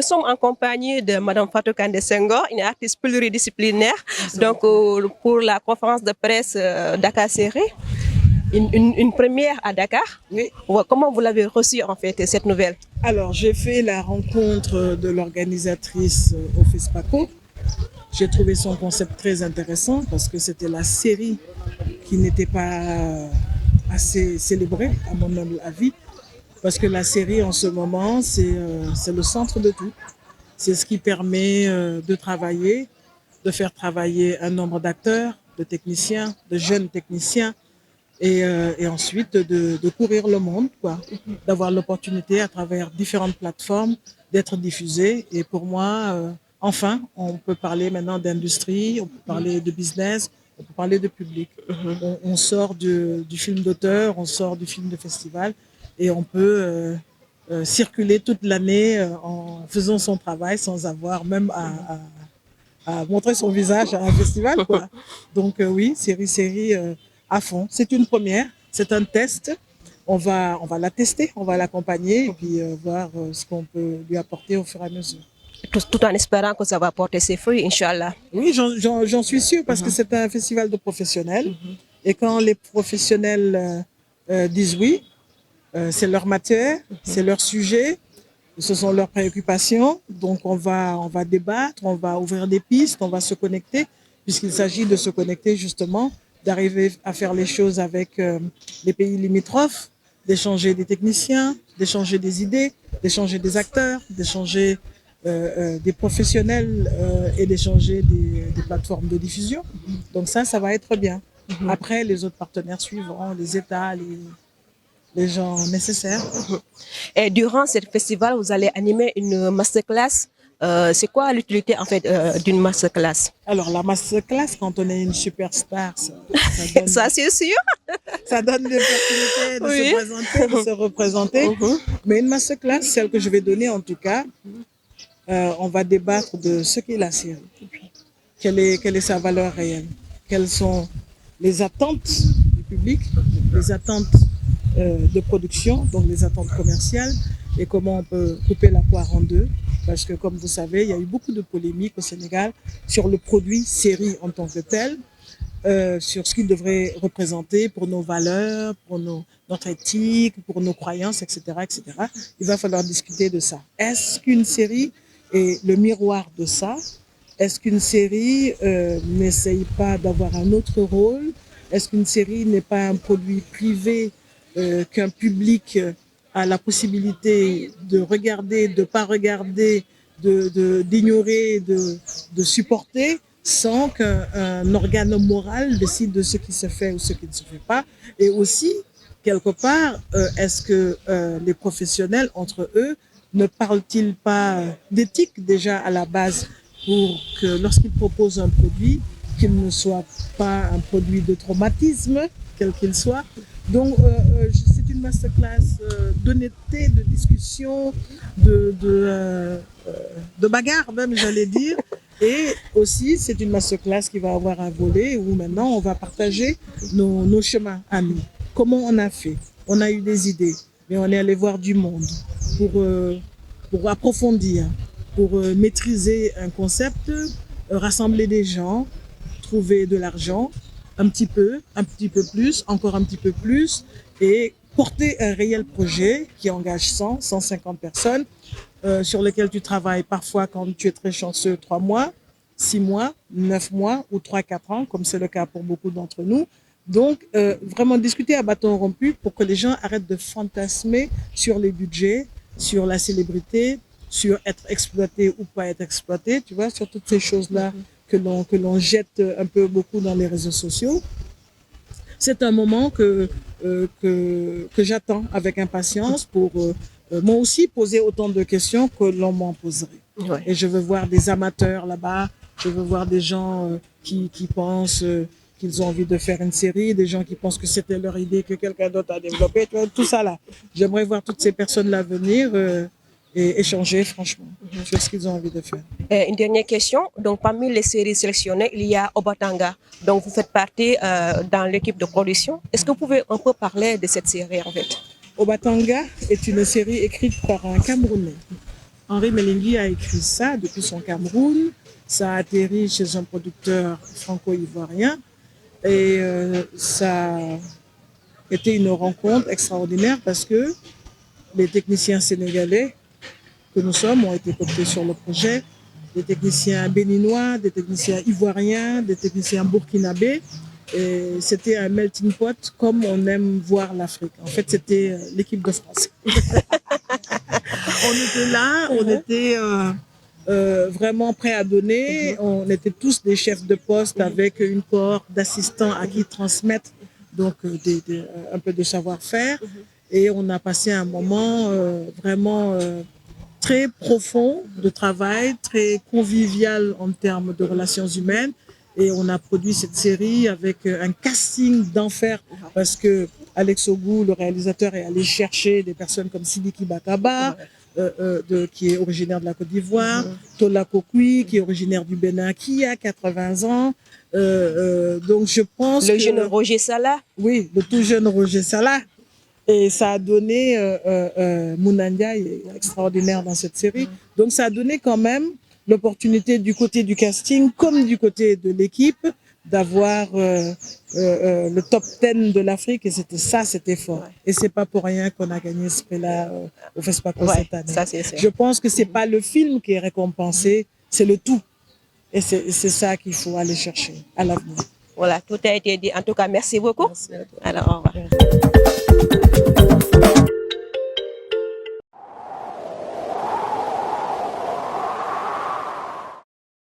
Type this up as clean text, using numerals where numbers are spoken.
nous sommes en compagnie de Madame Fatou Kandé Senghor, une artiste pluridisciplinaire. Donc, pour la conférence de presse Dakar Série, une première à Dakar. Oui. Comment vous l'avez reçue en fait cette nouvelle? Alors, j'ai fait la rencontre de l'organisatrice au FESPACO. J'ai trouvé son concept très intéressant parce que c'était la série qui n'était pas assez célébrée, à mon humble avis. Parce que la série, en ce moment, c'est le centre de tout. C'est ce qui permet de travailler, de faire travailler un nombre d'acteurs, de techniciens, de jeunes techniciens, et ensuite de courir le monde, quoi, d'avoir l'opportunité à travers différentes plateformes d'être diffusé. Et pour moi, enfin, on peut parler maintenant d'industrie, on peut parler de business, on peut parler de public. On sort du film d'auteur, on sort du film de festival et on peut circuler toute l'année en faisant son travail sans avoir même à montrer son visage à un festival, quoi. Donc oui, série à fond. C'est une première, c'est un test. On va la tester, on va l'accompagner et puis voir ce qu'on peut lui apporter au fur et à mesure. Tout en espérant que ça va porter ses fruits, Inch'Allah. Oui, j'en suis sûre parce que c'est un festival de professionnels. Et quand les professionnels disent oui, c'est leur matière, c'est leur sujet, ce sont leurs préoccupations. Donc on va débattre, on va ouvrir des pistes, on va se connecter, puisqu'il s'agit de se connecter justement, d'arriver à faire les choses avec les pays limitrophes, d'échanger des techniciens, d'échanger des idées, d'échanger des acteurs, d'échanger des professionnels et d'échanger des plateformes de diffusion. Donc ça va être bien. Après, les autres partenaires suivront, les États, les gens nécessaires. Et durant ce festival, vous allez animer une masterclass. C'est quoi l'utilité en fait d'une masterclass? Alors la masterclass, quand on est une superstar, ça donne, Ça c'est sûr. ça donne l'opportunité de se présenter, de se représenter. Mais une masterclass, celle que je vais donner en tout cas, on va débattre de ce qu'est la série. Quelle est sa valeur réelle? Quelles sont les attentes du public, les attentes de production, donc les attentes commerciales, et comment on peut couper la poire en deux. Parce que comme vous savez, il y a eu beaucoup de polémiques au Sénégal sur le produit série en tant que tel, sur ce qu'il devrait représenter pour nos valeurs, pour notre éthique, pour nos croyances, etc., etc. Il va falloir discuter de ça. Est-ce qu'une série est le miroir de ça? Est-ce qu'une série n'essaye pas d'avoir un autre rôle? Est-ce qu'une série n'est pas un produit privé qu'un public a la possibilité de regarder, de ne pas regarder, d'ignorer, de supporter sans qu'un organe moral décide de ce qui se fait ou ce qui ne se fait pas? Et aussi, quelque part, est-ce que les professionnels, entre eux, ne parlent-ils pas d'éthique déjà à la base pour que lorsqu'ils proposent un produit, qu'il ne soit pas un produit de traumatisme, quel qu'il soit? Donc, c'est une masterclass d'honnêteté, de discussion, de bagarre même, j'allais dire. Et aussi, c'est une masterclass qui va avoir un volet où maintenant, on va partager nos chemins à nous. Comment on a fait? On a eu des idées, mais on est allé voir du monde pour approfondir, pour maîtriser un concept, rassembler des gens, trouver de l'argent, un petit peu plus, encore un petit peu plus, et porter un réel projet qui engage 100, 150 personnes, sur lequel tu travailles parfois, quand tu es très chanceux, 3 mois, 6 mois, 9 mois ou 3, 4 ans, comme c'est le cas pour beaucoup d'entre nous. Donc, vraiment discuter à bâton rompu pour que les gens arrêtent de fantasmer sur les budgets, sur la célébrité, sur être exploité ou pas être exploité, tu vois, sur toutes ces choses-là que l'on jette un peu beaucoup dans les réseaux sociaux. C'est un moment que j'attends avec impatience pour moi aussi poser autant de questions que l'on m'en poserait. Ouais. Et je veux voir des amateurs là-bas, je veux voir des gens qui pensent qu'ils ont envie de faire une série, des gens qui pensent que c'était leur idée que quelqu'un d'autre a développé, tu vois, tout ça là. J'aimerais voir toutes ces personnes-là venir et échanger franchement sur ce qu'ils ont envie de faire. Une dernière question. Donc, parmi les séries sélectionnées, il y a Obatanga. Donc, vous faites partie dans l'équipe de production. Est-ce que vous pouvez un peu parler de cette série en fait? Obatanga est une série écrite par un Camerounais, Henri Melingui a écrit ça depuis son Cameroun. Ça a atterri chez un producteur franco-ivoirien. Et ça a été une rencontre extraordinaire parce que les techniciens sénégalais que nous sommes ont été cooptés sur le projet. Des techniciens béninois, des techniciens ivoiriens, des techniciens burkinabés. Et c'était un melting pot comme on aime voir l'Afrique. En fait, c'était l'équipe de France. On était là, on était vraiment prêts à donner. On était tous des chefs de poste avec une cohorte d'assistants à qui transmettre donc un peu de savoir-faire. Et on a passé un moment vraiment très profond de travail, très convivial en termes de relations humaines. Et on a produit cette série avec un casting d'enfer parce que Alex Ogou, le réalisateur, est allé chercher des personnes comme Sidiki Bakaba, qui est originaire de la Côte d'Ivoire, Tola Kokui, qui est originaire du Bénin, qui a 80 ans. Donc je pense le jeune Roger Salah. Oui, le tout jeune Roger Salah. Et ça a donné, Mounandia est extraordinaire dans cette série. Donc ça a donné quand même l'opportunité du côté du casting comme du côté de l'équipe d'avoir le top 10 de l'Afrique. Et c'était fort. Et c'est pas pour rien qu'on a gagné ce prix-là au FESPACO cette année. Ça, c'est sûr. Je pense que c'est pas le film qui est récompensé, c'est le tout. Et c'est ça qu'il faut aller chercher à l'avenir. Voilà, tout a été dit. En tout cas, merci beaucoup. Merci à toi. Alors, au revoir.